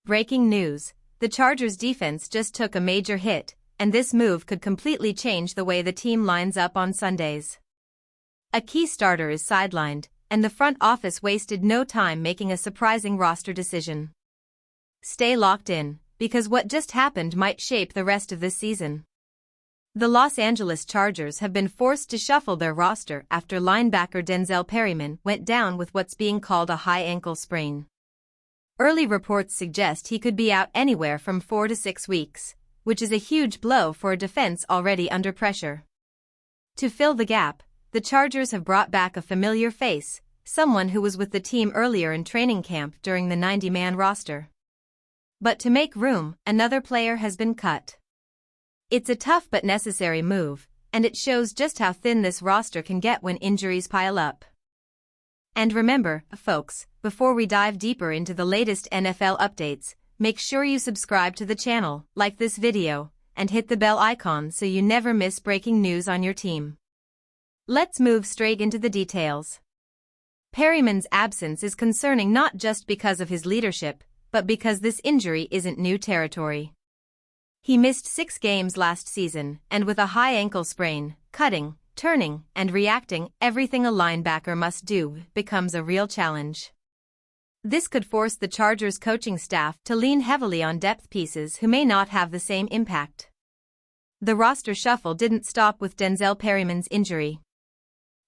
Breaking news: the Chargers' defense just took a major hit, and this move could completely change the way the team lines up on Sundays. A key starter is sidelined, and the front office wasted no time making a surprising roster decision. Stay locked in, because what just happened might shape the rest of this season. The Los Angeles Chargers have been forced to shuffle their roster after linebacker Perryman went down with what's being called a high ankle sprain. Early reports suggest he could be out anywhere from 4 to 6 weeks, which is a huge blow for a defense already under pressure. To fill the gap, the Chargers have brought back a familiar face, someone who was with the team earlier in training camp during the 90-man roster. But to make room, another player has been cut. It's a tough but necessary move, and it shows just how thin this roster can get when injuries pile up. And remember, folks, before we dive deeper into the latest NFL updates, make sure you subscribe to the channel, like this video, and hit the bell icon so you never miss breaking news on your team. Let's move straight into the details. Perryman's absence is concerning not just because of his leadership, but because this injury isn't new territory. He missed 6 games last season, and with a high ankle sprain, cutting, turning, and reacting, everything a linebacker must do becomes a real challenge. This could force the Chargers coaching staff to lean heavily on depth pieces who may not have the same impact. The roster shuffle didn't stop with Perryman's injury.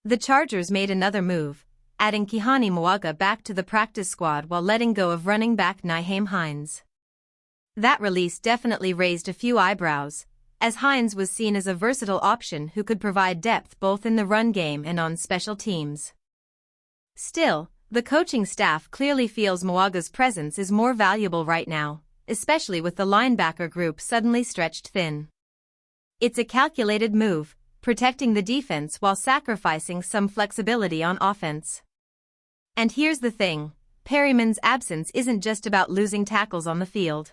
The Chargers made another move, adding Kana'i Mauga back to the practice squad while letting go of running back Niheim Hines. That release definitely raised a few eyebrows, as Hines was seen as a versatile option who could provide depth both in the run game and on special teams. Still, the coaching staff clearly feels Mauga's presence is more valuable right now, especially with the linebacker group suddenly stretched thin. It's a calculated move, protecting the defense while sacrificing some flexibility on offense. And here's the thing: Perryman's absence isn't just about losing tackles on the field.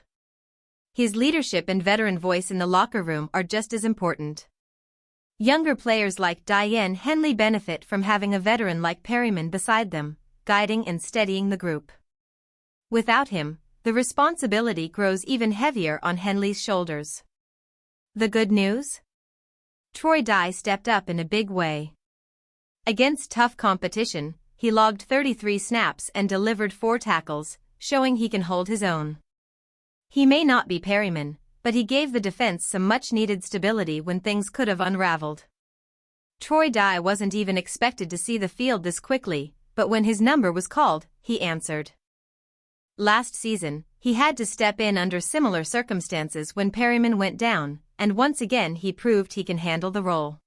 His leadership and veteran voice in the locker room are just as important. Younger players like Derwin Henley benefit from having a veteran like Perryman beside them, guiding and steadying the group. Without him, the responsibility grows even heavier on Henley's shoulders. The good news? Troy Dye stepped up in a big way. Against tough competition, he logged 33 snaps and delivered 4 tackles, showing he can hold his own. He may not be Perryman, but he gave the defense some much-needed stability when things could have unraveled. Troy Dye wasn't even expected to see the field this quickly, but when his number was called, he answered. Last season, he had to step in under similar circumstances when Perryman went down, and once again he proved he can handle the role.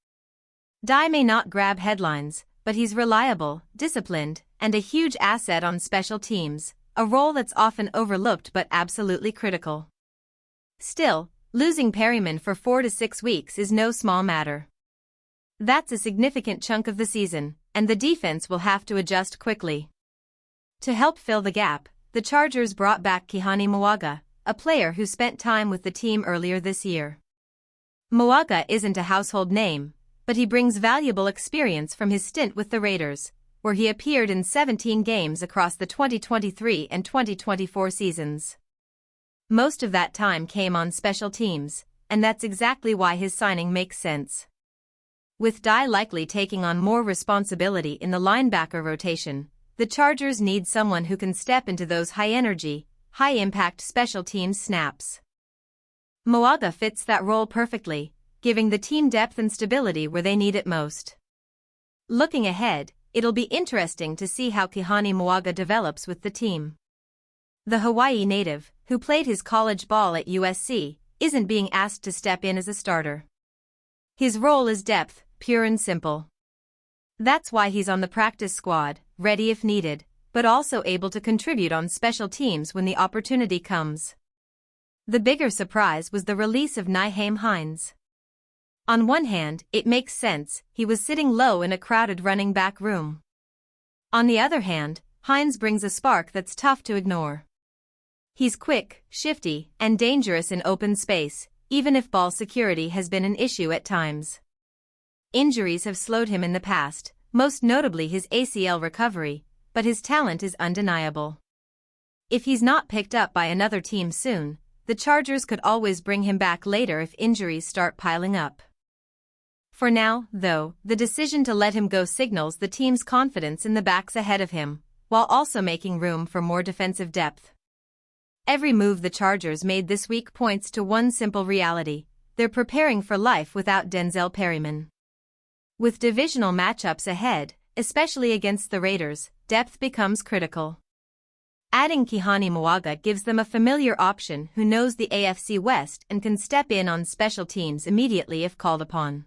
Dye may not grab headlines, but he's reliable, disciplined, and a huge asset on special teams, a role that's often overlooked but absolutely critical. Still, losing Perryman for 4 to 6 weeks is no small matter. That's a significant chunk of the season, and the defense will have to adjust quickly. To help fill the gap, the Chargers brought back Kana'i Mauga, a player who spent time with the team earlier this year. Mauga isn't a household name, but he brings valuable experience from his stint with the Raiders, where he appeared in 17 games across the 2023 and 2024 seasons. Most of that time came on special teams, and that's exactly why his signing makes sense. With Dye likely taking on more responsibility in the linebacker rotation, the Chargers need someone who can step into those high-energy, high-impact special teams snaps. Mauga fits that role perfectly, giving the team depth and stability where they need it most. Looking ahead, it'll be interesting to see how Kana'i Mauga develops with the team. The Hawaii native, who played his college ball at USC, isn't being asked to step in as a starter. His role is depth, pure and simple. That's why he's on the practice squad, ready if needed, but also able to contribute on special teams when the opportunity comes. The bigger surprise was the release of Niheim Hines. On one hand, it makes sense, he was sitting low in a crowded running back room. On the other hand, Hines brings a spark that's tough to ignore. He's quick, shifty, and dangerous in open space, even if ball security has been an issue at times. Injuries have slowed him in the past, most notably his ACL recovery, but his talent is undeniable. If he's not picked up by another team soon, the Chargers could always bring him back later if injuries start piling up. For now, though, the decision to let him go signals the team's confidence in the backs ahead of him, while also making room for more defensive depth. Every move the Chargers made this week points to one simple reality: they're preparing for life without Perryman. With divisional matchups ahead, especially against the Raiders, depth becomes critical. Adding Kana'i Mauga gives them a familiar option who knows the AFC West and can step in on special teams immediately if called upon.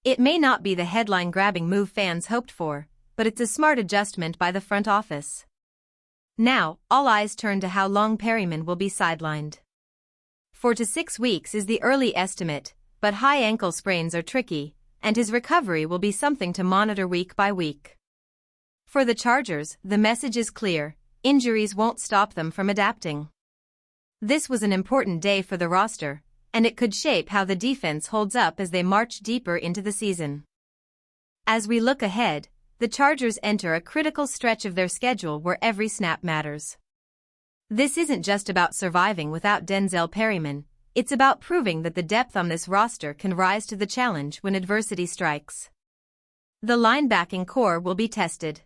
It may not be the headline-grabbing move fans hoped for, but it's a smart adjustment by the front office. Now, all eyes turn to how long Perryman will be sidelined. 4 to 6 weeks is the early estimate, but high ankle sprains are tricky, and his recovery will be something to monitor week by week. For the Chargers, the message is clear: injuries won't stop them from adapting. This was an important day for the roster, and it could shape how the defense holds up as they march deeper into the season. As we look ahead, the Chargers enter a critical stretch of their schedule where every snap matters. This isn't just about surviving without Perryman, it's about proving that the depth on this roster can rise to the challenge when adversity strikes. The linebacking core will be tested.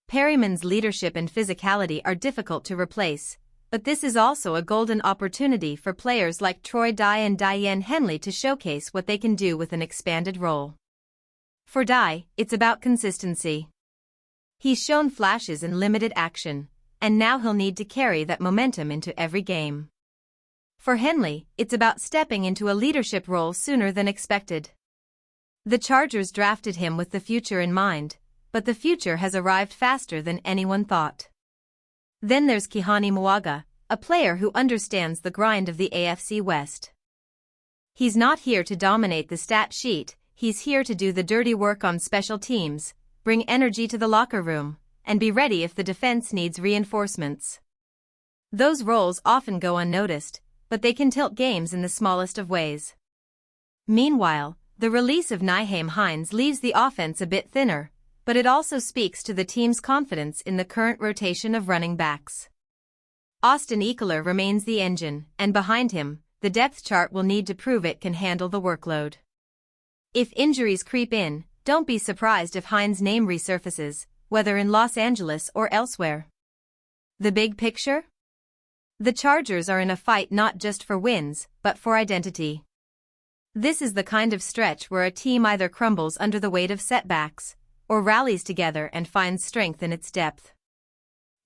Perryman's leadership and physicality are difficult to replace, but this is also a golden opportunity for players like Troy Dye and Niheim Hines to showcase what they can do with an expanded role. For Dye, it's about consistency. He's shown flashes in limited action, and now he'll need to carry that momentum into every game. For Hines, it's about stepping into a leadership role sooner than expected. The Chargers drafted him with the future in mind, but the future has arrived faster than anyone thought. Then there's Kana'i Mauga, a player who understands the grind of the AFC West. He's not here to dominate the stat sheet, he's here to do the dirty work on special teams, bring energy to the locker room, and be ready if the defense needs reinforcements. Those roles often go unnoticed, but they can tilt games in the smallest of ways. Meanwhile, the release of Niheim Hines leaves the offense a bit thinner, but it also speaks to the team's confidence in the current rotation of running backs. Austin Ekeler remains the engine, and behind him, the depth chart will need to prove it can handle the workload. If injuries creep in, don't be surprised if Hines' name resurfaces, whether in Los Angeles or elsewhere. The big picture? The Chargers are in a fight not just for wins, but for identity. This is the kind of stretch where a team either crumbles under the weight of setbacks, or rallies together and finds strength in its depth.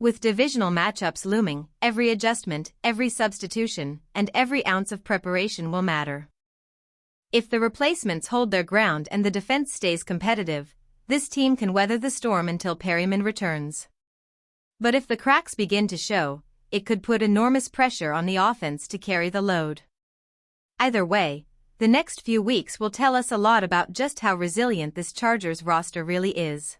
With divisional matchups looming, every adjustment, every substitution, and every ounce of preparation will matter. If the replacements hold their ground and the defense stays competitive, this team can weather the storm until Perryman returns. But if the cracks begin to show, it could put enormous pressure on the offense to carry the load. Either way, the next few weeks will tell us a lot about just how resilient this Chargers roster really is.